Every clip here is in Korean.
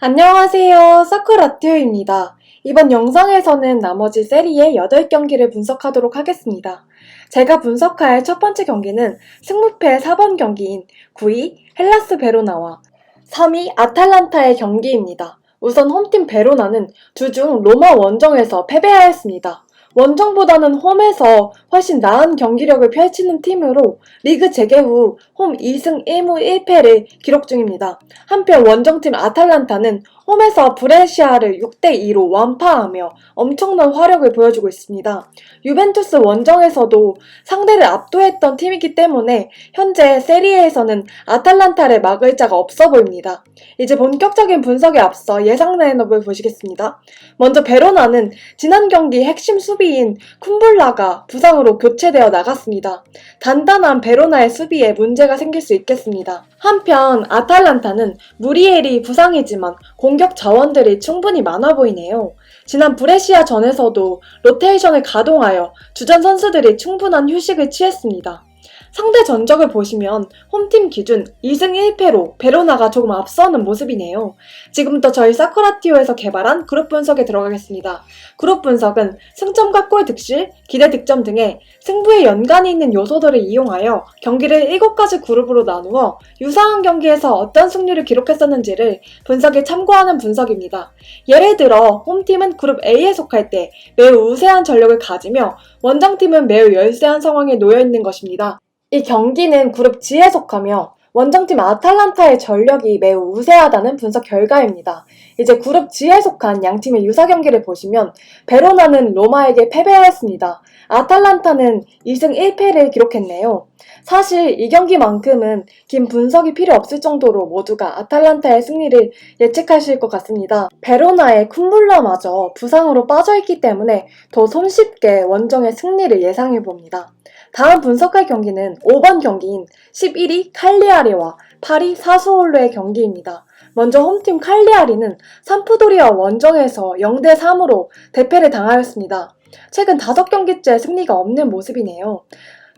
안녕하세요. 사쿠라트입니다. 이번 영상에서는 나머지 세리의 8경기를 분석하도록 하겠습니다. 제가 분석할 첫 번째 경기는 승무패 4번 경기인 9위 헬라스 베로나와 3위 아탈란타의 경기입니다. 우선 홈팀 베로나는 주중 로마 원정에서 패배하였습니다. 원정보다는 홈에서 훨씬 나은 경기력을 펼치는 팀으로 리그 재개 후 홈 2승 1무 1패를 기록 중입니다. 한편 원정팀 아탈란타는 홈에서 브레시아를 6대2로 완파하며 엄청난 화력을 보여주고 있습니다. 유벤투스 원정에서도 상대를 압도했던 팀이기 때문에 현재 세리에에서는 아탈란타를 막을 자가 없어 보입니다. 이제 본격적인 분석에 앞서 예상 라인업을 보시겠습니다. 먼저 베로나는 지난 경기 핵심 수비인 쿰블라가 부상으로 교체되어 나갔습니다. 단단한 베로나의 수비에 문제가 생길 수 있겠습니다. 한편 아탈란타는 무리엘이 부상이지만 공격 자원들이 충분히 많아 보이네요. 지난 브레시아 전에서도 로테이션을 가동하여 주전 선수들이 충분한 휴식을 취했습니다. 상대 전적을 보시면 홈팀 기준 2승 1패로 베로나가 조금 앞서는 모습이네요. 지금부터 저희 사쿠라티오에서 개발한 그룹 분석에 들어가겠습니다. 그룹 분석은 승점과 골 득실, 기대 득점 등의 승부에 연관이 있는 요소들을 이용하여 경기를 7가지 그룹으로 나누어 유사한 경기에서 어떤 승률을 기록했었는지를 분석에 참고하는 분석입니다. 예를 들어 홈팀은 그룹 A에 속할 때 매우 우세한 전력을 가지며 원정팀은 매우 열세한 상황에 놓여 있는 것입니다. 이 경기는 그룹 G에 속하며 원정팀 아탈란타의 전력이 매우 우세하다는 분석 결과입니다. 이제 그룹 G에 속한 양팀의 유사 경기를 보시면 베로나는 로마에게 패배하였습니다. 아탈란타는 2승 1패를 기록했네요. 사실 이 경기만큼은 긴 분석이 필요 없을 정도로 모두가 아탈란타의 승리를 예측하실 것 같습니다. 베로나의 쿰블라마저 부상으로 빠져있기 때문에 더 손쉽게 원정의 승리를 예상해봅니다. 다음 분석할 경기는 5번 경기인 11위 칼리아리와 8위 사수올로의 경기입니다. 먼저 홈팀 칼리아리는 삼프도리아 원정에서 0대3으로 대패를 당하였습니다. 최근 5경기째 승리가 없는 모습이네요.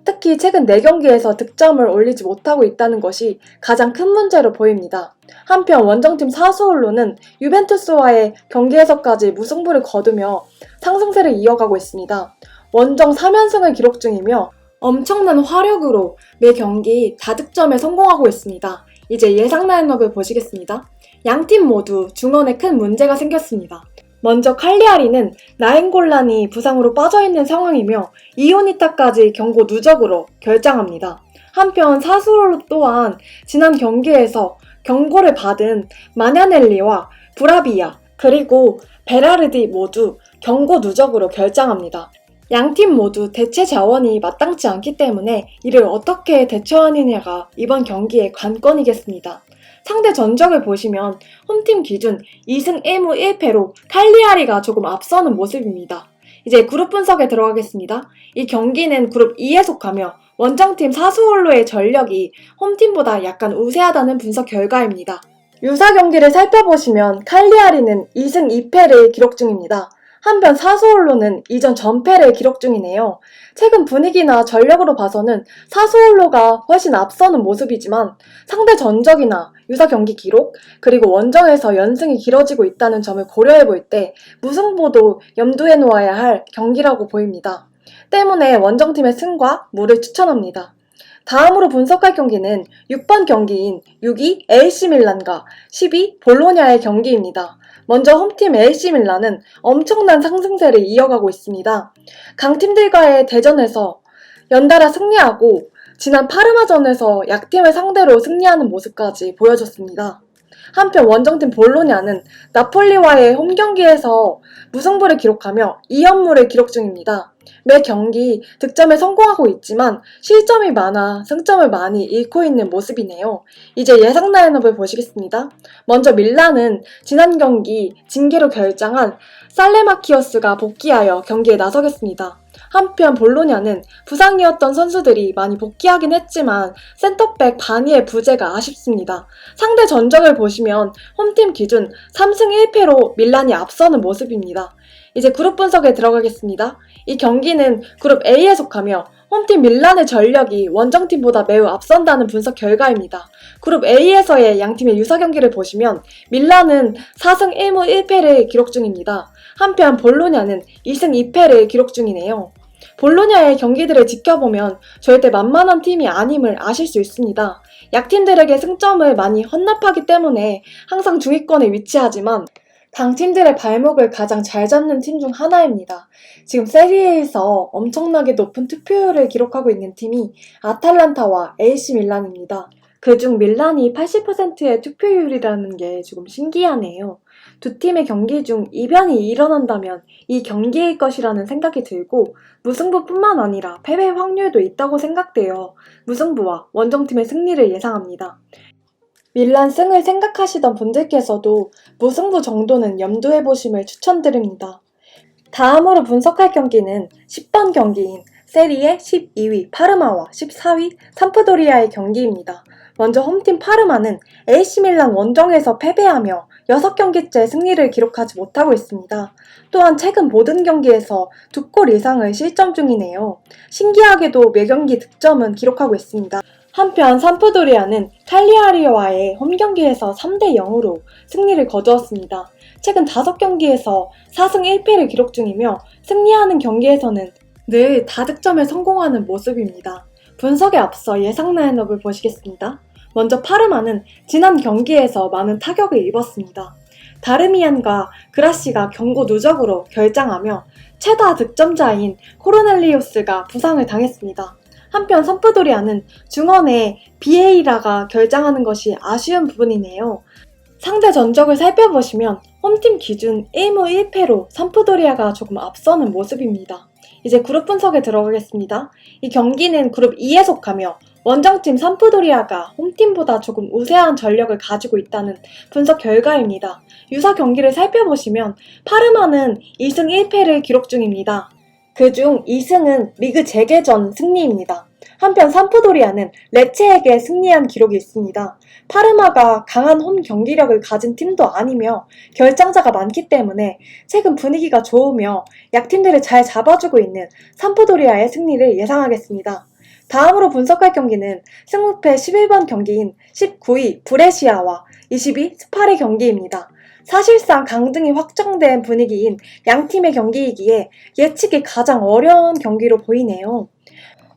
특히 최근 4경기에서 득점을 올리지 못하고 있다는 것이 가장 큰 문제로 보입니다. 한편 원정팀 사수올로는 유벤투스와의 경기에서까지 무승부를 거두며 상승세를 이어가고 있습니다. 원정 3연승을 기록 중이며 엄청난 화력으로 매 경기 다득점에 성공하고 있습니다. 이제 예상 라인업을 보시겠습니다. 양팀 모두 중원에 큰 문제가 생겼습니다. 먼저 칼리아리는 나잉골란이 부상으로 빠져있는 상황이며 이오니타까지 경고 누적으로 결장합니다. 한편 사수올로 또한 지난 경기에서 경고를 받은 마냐넬리와 브라비아 그리고 베라르디 모두 경고 누적으로 결장합니다. 양팀 모두 대체 자원이 마땅치 않기 때문에 이를 어떻게 대처하느냐가 이번 경기의 관건이겠습니다. 상대 전적을 보시면 홈팀 기준 2승 1무 1패로 칼리아리가 조금 앞서는 모습입니다. 이제 그룹 분석에 들어가겠습니다. 이 경기는 그룹 E에 속하며 원정팀 사수올로의 전력이 홈팀보다 약간 우세하다는 분석 결과입니다. 유사 경기를 살펴보시면 칼리아리는 2승 2패를 기록 중입니다. 한편 사수올로는 이전 전패를 기록 중이네요. 최근 분위기나 전력으로 봐서는 사수올로가 훨씬 앞서는 모습이지만 상대 전적이나 유사 경기 기록, 그리고 원정에서 연승이 길어지고 있다는 점을 고려해 볼 때 무승부도 염두에 놓아야 할 경기라고 보입니다. 때문에 원정팀의 승과 무를 추천합니다. 다음으로 분석할 경기는 6번 경기인 6위 AC 밀란과 10위 볼로냐의 경기입니다. 먼저 홈팀 AC 밀란은 엄청난 상승세를 이어가고 있습니다. 강팀들과의 대전에서 연달아 승리하고 지난 파르마전에서 약팀을 상대로 승리하는 모습까지 보여줬습니다. 한편 원정팀 볼로냐는 나폴리와의 홈경기에서 무승부를 기록하며 2연무를 기록 중입니다. 매 경기 득점에 성공하고 있지만 실점이 많아 승점을 많이 잃고 있는 모습이네요. 이제 예상 라인업을 보시겠습니다. 먼저 밀란은 지난 경기 징계로 결장한 살레마키어스가 복귀하여 경기에 나서겠습니다. 한편 볼로냐는 부상이었던 선수들이 많이 복귀하긴 했지만 센터백 바니의 부재가 아쉽습니다. 상대 전적을 보시면 홈팀 기준 3승 1패로 밀란이 앞서는 모습입니다. 이제 그룹 분석에 들어가겠습니다. 이 경기는 그룹 A에 속하며 홈팀 밀란의 전력이 원정팀보다 매우 앞선다는 분석 결과입니다. 그룹 A에서의 양팀의 유사 경기를 보시면 밀란은 4승 1무 1패를 기록 중입니다. 한편 볼로냐는 2승 2패를 기록 중이네요. 볼로냐의 경기들을 지켜보면 절대 만만한 팀이 아님을 아실 수 있습니다. 약팀들에게 승점을 많이 헌납하기 때문에 항상 중위권에 위치하지만 강팀들의 발목을 가장 잘 잡는 팀 중 하나입니다. 지금 세리에에서 엄청나게 높은 투표율을 기록하고 있는 팀이 아탈란타와 AC 밀란입니다. 그중 밀란이 80%의 투표율이라는 게 조금 신기하네요. 두 팀의 경기 중 이변이 일어난다면 이 경기일 것이라는 생각이 들고 무승부뿐만 아니라 패배 확률도 있다고 생각되어 무승부와 원정팀의 승리를 예상합니다. 밀란 승을 생각하시던 분들께서도 무승부 정도는 염두해보심을 추천드립니다. 다음으로 분석할 경기는 10번 경기인 세리에 12위 파르마와 14위 삼프도리아의 경기입니다. 먼저 홈팀 파르마는 AC 밀란 원정에서 패배하며 6경기째 승리를 기록하지 못하고 있습니다. 또한 최근 모든 경기에서 2골 이상을 실점 중이네요. 신기하게도 매경기 득점은 기록하고 있습니다. 한편 삼프도리아는 칼리아리와의 홈경기에서 3대 0으로 승리를 거두었습니다. 최근 5경기에서 4승 1패를 기록 중이며 승리하는 경기에서는 늘 다득점에 성공하는 모습입니다. 분석에 앞서 예상 라인업을 보시겠습니다. 먼저 파르마는 지난 경기에서 많은 타격을 입었습니다. 다르미안과 그라시가 경고 누적으로 결장하며 최다 득점자인 코르넬리우스가 부상을 당했습니다. 한편 삼프도리아는 중원에 비에이라가 결장하는 것이 아쉬운 부분이네요. 상대 전적을 살펴보시면 홈팀 기준 1무 1패로 삼프도리아가 조금 앞서는 모습입니다. 이제 그룹 분석에 들어가겠습니다. 이 경기는 그룹 2에 속하며 원정팀 삼프도리아가 홈팀보다 조금 우세한 전력을 가지고 있다는 분석 결과입니다. 유사 경기를 살펴보시면 파르마는 2승 1패를 기록 중입니다. 그중 2승은 리그 재개 전 승리입니다. 한편 삼프도리아는 레체에게 승리한 기록이 있습니다. 파르마가 강한 홈 경기력을 가진 팀도 아니며 결장자가 많기 때문에 최근 분위기가 좋으며 약팀들을 잘 잡아주고 있는 삼프도리아의 승리를 예상하겠습니다. 다음으로 분석할 경기는 승무패 11번 경기인 19위 브레시아와 20위 스팔의 경기입니다. 사실상 강등이 확정된 분위기인 양팀의 경기이기에 예측이 가장 어려운 경기로 보이네요.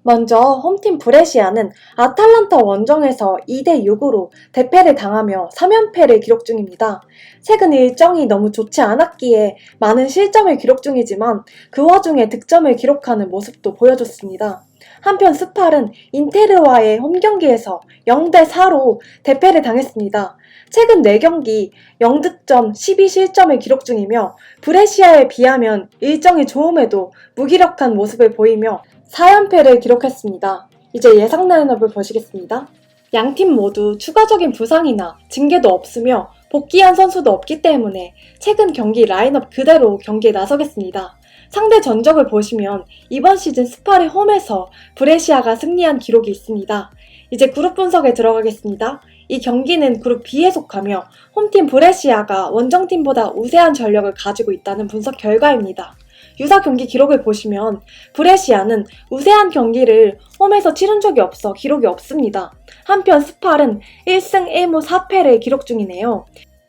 먼저 홈팀 브레시아는 아탈란타 원정에서 2대 6으로 대패를 당하며 3연패를 기록 중입니다. 최근 일정이 너무 좋지 않았기에 많은 실점을 기록 중이지만 그 와중에 득점을 기록하는 모습도 보여줬습니다. 한편 스팔은 인테르와의 홈경기에서 0대 4로 대패를 당했습니다. 최근 4경기 0득점 12실점을 기록 중이며 브레시아에 비하면 일정이 좋음에도 무기력한 모습을 보이며 4연패를 기록했습니다. 이제 예상 라인업을 보시겠습니다. 양팀 모두 추가적인 부상이나 징계도 없으며 복귀한 선수도 없기 때문에 최근 경기 라인업 그대로 경기에 나서겠습니다. 상대 전적을 보시면 이번 시즌 스팔의 홈에서 브레시아가 승리한 기록이 있습니다. 이제 그룹 분석에 들어가겠습니다. 이 경기는 그룹 B에 속하며 홈팀 브레시아가 원정팀보다 우세한 전력을 가지고 있다는 분석 결과입니다. 유사 경기 기록을 보시면 브레시아는 우세한 경기를 홈에서 치른 적이 없어 기록이 없습니다. 한편 스팔은 1승 1무 4패를 기록 중이네요.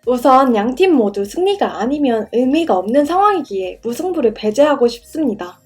우선 양팀 모두 승리가 아니면 의미가 없는 상황이기에 무승부를 배제하고 싶습니다.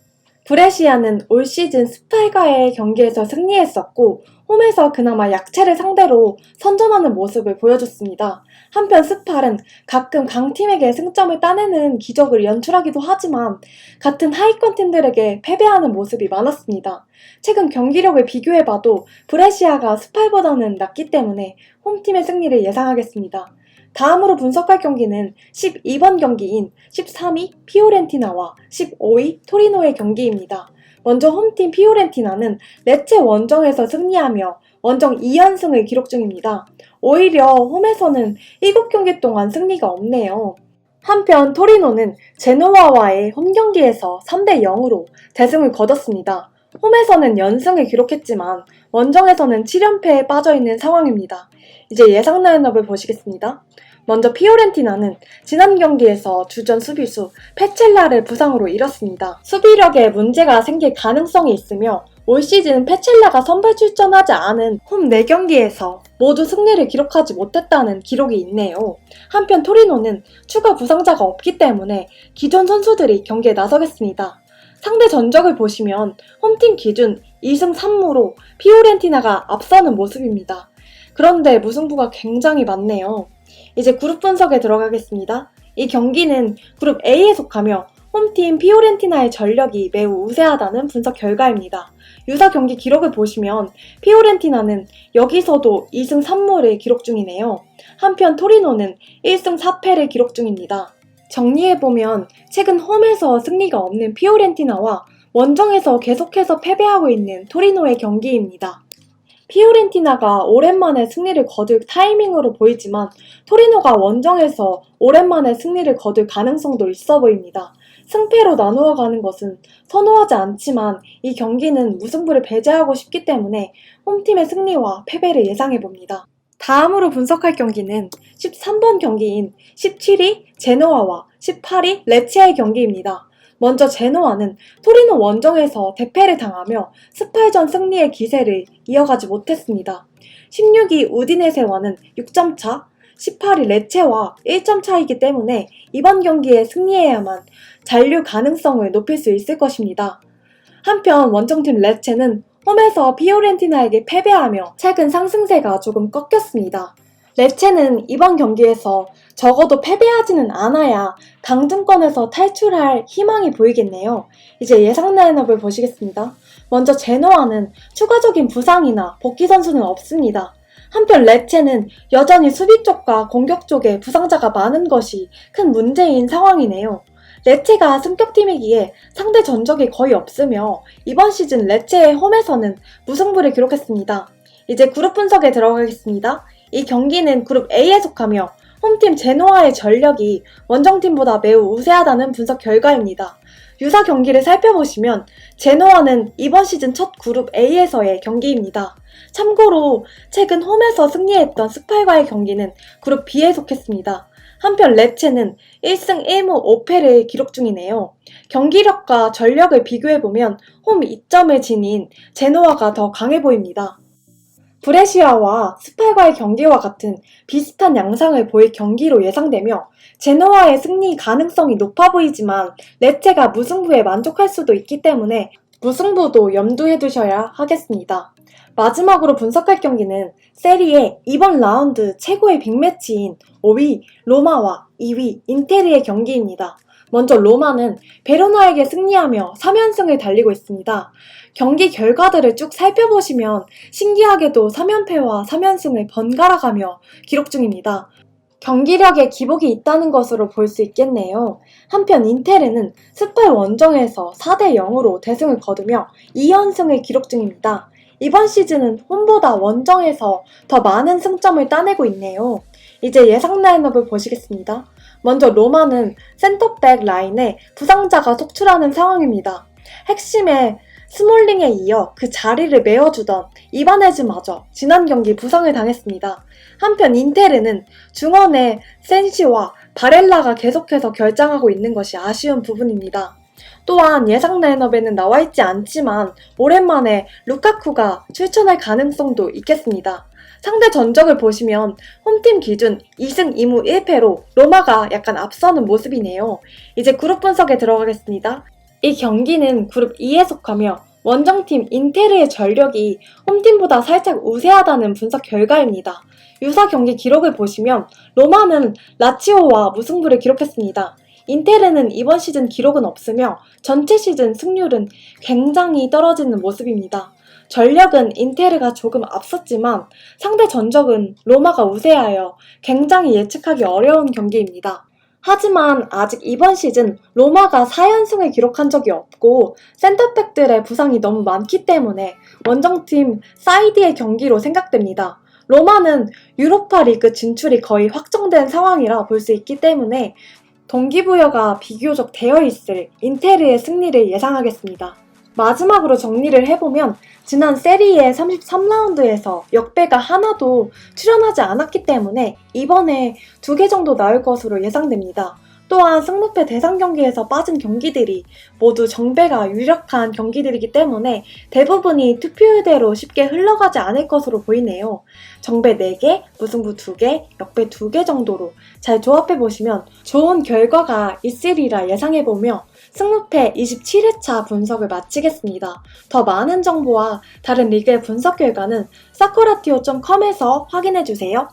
브레시아는 올 시즌 스팔과의 경기에서 승리했었고 홈에서 그나마 약체를 상대로 선전하는 모습을 보여줬습니다. 한편 스팔은 가끔 강팀에게 승점을 따내는 기적을 연출하기도 하지만 같은 하위권 팀들에게 패배하는 모습이 많았습니다. 최근 경기력을 비교해봐도 브레시아가 스팔보다는 낫기 때문에 홈팀의 승리를 예상하겠습니다. 다음으로 분석할 경기는 12번 경기인 13위 피오렌티나와 15위 토리노의 경기입니다. 먼저 홈팀 피오렌티나는 레체 원정에서 승리하며 원정 2연승을 기록 중입니다. 오히려 홈에서는 7경기 동안 승리가 없네요. 한편 토리노는 제노아와의 홈경기에서 3대 0으로 대승을 거뒀습니다. 홈에서는 연승을 기록했지만 원정에서는 7연패에 빠져있는 상황입니다. 이제 예상 라인업을 보시겠습니다. 먼저 피오렌티나는 지난 경기에서 주전 수비수 페첼라를 부상으로 잃었습니다. 수비력에 문제가 생길 가능성이 있으며 올 시즌 페첼레가 선발 출전하지 않은 홈 4경기에서 모두 승리를 기록하지 못했다는 기록이 있네요. 한편 토리노는 추가 부상자가 없기 때문에 기존 선수들이 경기에 나서겠습니다. 상대 전적을 보시면 홈팀 기준 2승 3무로 피오렌티나가 앞서는 모습입니다. 그런데 무승부가 굉장히 많네요. 이제 그룹 분석에 들어가겠습니다. 이 경기는 그룹 A에 속하며 홈팀 피오렌티나의 전력이 매우 우세하다는 분석 결과입니다. 유사 경기 기록을 보시면 피오렌티나는 여기서도 2승 3무를 기록 중이네요. 한편 토리노는 1승 4패를 기록 중입니다. 정리해보면 최근 홈에서 승리가 없는 피오렌티나와 원정에서 계속해서 패배하고 있는 토리노의 경기입니다. 피오렌티나가 오랜만에 승리를 거둘 타이밍으로 보이지만 토리노가 원정에서 오랜만에 승리를 거둘 가능성도 있어 보입니다. 승패로 나누어 가는 것은 선호하지 않지만 이 경기는 무승부를 배제하고 싶기 때문에 홈팀의 승리와 패배를 예상해봅니다. 다음으로 분석할 경기는 13번 경기인 17위 제노아와 18위 레체의 경기입니다. 먼저 제노아는 토리노 원정에서 대패를 당하며 스팔전 승리의 기세를 이어가지 못했습니다. 16위 우디네세와는 6점 차, 18위 레체와 1점 차이기 때문에 이번 경기에 승리해야만 잔류 가능성을 높일 수 있을 것입니다. 한편 원정팀 레체는 홈에서 피오렌티나에게 패배하며 최근 상승세가 조금 꺾였습니다. 레체는 이번 경기에서 적어도 패배하지는 않아야 강등권에서 탈출할 희망이 보이겠네요. 이제 예상 라인업을 보시겠습니다. 먼저 제노아는 추가적인 부상이나 복귀 선수는 없습니다. 한편 레체는 여전히 수비 쪽과 공격 쪽에 부상자가 많은 것이 큰 문제인 상황이네요. 레체가 승격팀이기에 상대 전적이 거의 없으며 이번 시즌 레체의 홈에서는 무승부를 기록했습니다. 이제 그룹 분석에 들어가겠습니다. 이 경기는 그룹 A에 속하며 홈팀 제노아의 전력이 원정팀보다 매우 우세하다는 분석 결과입니다. 유사 경기를 살펴보시면 제노아는 이번 시즌 첫 그룹 A에서의 경기입니다. 참고로 최근 홈에서 승리했던 스팔과의 경기는 그룹 B에 속했습니다. 한편 레체는 1승 1무 5패를 기록 중이네요. 경기력과 전력을 비교해보면 홈 2점을 지닌 제노아가 더 강해 보입니다. 브레시아와 스팔과의 경기와 같은 비슷한 양상을 보일 경기로 예상되며 제노아의 승리 가능성이 높아 보이지만 레체가 무승부에 만족할 수도 있기 때문에 무승부도 염두에 두셔야 하겠습니다. 마지막으로 분석할 경기는 세리에 이번 라운드 최고의 빅매치인 5위 로마와 2위 인테르의 경기입니다. 먼저 로마는 베로나에게 승리하며 3연승을 달리고 있습니다. 경기 결과들을 쭉 살펴보시면 신기하게도 3연패와 3연승을 번갈아가며 기록 중입니다. 경기력에 기복이 있다는 것으로 볼 수 있겠네요. 한편 인테르는 스팔 원정에서 4대 0으로 대승을 거두며 2연승을 기록 중입니다. 이번 시즌은 홈보다 원정에서 더 많은 승점을 따내고 있네요. 이제 예상 라인업을 보시겠습니다. 먼저 로마는 센터백 라인에 부상자가 속출하는 상황입니다. 핵심의 스몰링에 이어 그 자리를 메워주던 이바네즈마저 지난 경기 부상을 당했습니다. 한편 인테르는 중원의 센시와 바렐라가 계속해서 결장하고 있는 것이 아쉬운 부분입니다. 또한 예상 라인업에는 나와있지 않지만 오랜만에 루카쿠가 출전할 가능성도 있겠습니다. 상대 전적을 보시면 홈팀 기준 2승 2무 1패로 로마가 약간 앞서는 모습이네요. 이제 그룹 분석에 들어가겠습니다. 이 경기는 그룹 E에 속하며 원정팀 인테르의 전력이 홈팀보다 살짝 우세하다는 분석 결과입니다. 유사 경기 기록을 보시면 로마는 라치오와 무승부를 기록했습니다. 인테르는 이번 시즌 기록은 없으며 전체 시즌 승률은 굉장히 떨어지는 모습입니다. 전력은 인테르가 조금 앞섰지만 상대 전적은 로마가 우세하여 굉장히 예측하기 어려운 경기입니다. 하지만 아직 이번 시즌 로마가 4연승을 기록한 적이 없고 센터백들의 부상이 너무 많기 때문에 원정팀 사이드의 경기로 생각됩니다. 로마는 유로파 리그 진출이 거의 확정된 상황이라 볼 수 있기 때문에 동기부여가 비교적 되어 있을 인테르의 승리를 예상하겠습니다. 마지막으로 정리를 해보면 지난 세리에 33라운드에서 역배가 하나도 출연하지 않았기 때문에 이번에 2개 정도 나올 것으로 예상됩니다. 또한 승무패 대상 경기에서 빠진 경기들이 모두 정배가 유력한 경기들이기 때문에 대부분이 투표율대로 쉽게 흘러가지 않을 것으로 보이네요. 정배 4개, 무승부 2개, 역배 2개 정도로 잘 조합해보시면 좋은 결과가 있으리라 예상해보며 승무패 27회차 분석을 마치겠습니다. 더 많은 정보와 다른 리그의 분석 결과는 사쿠라티오.com에서 확인해주세요.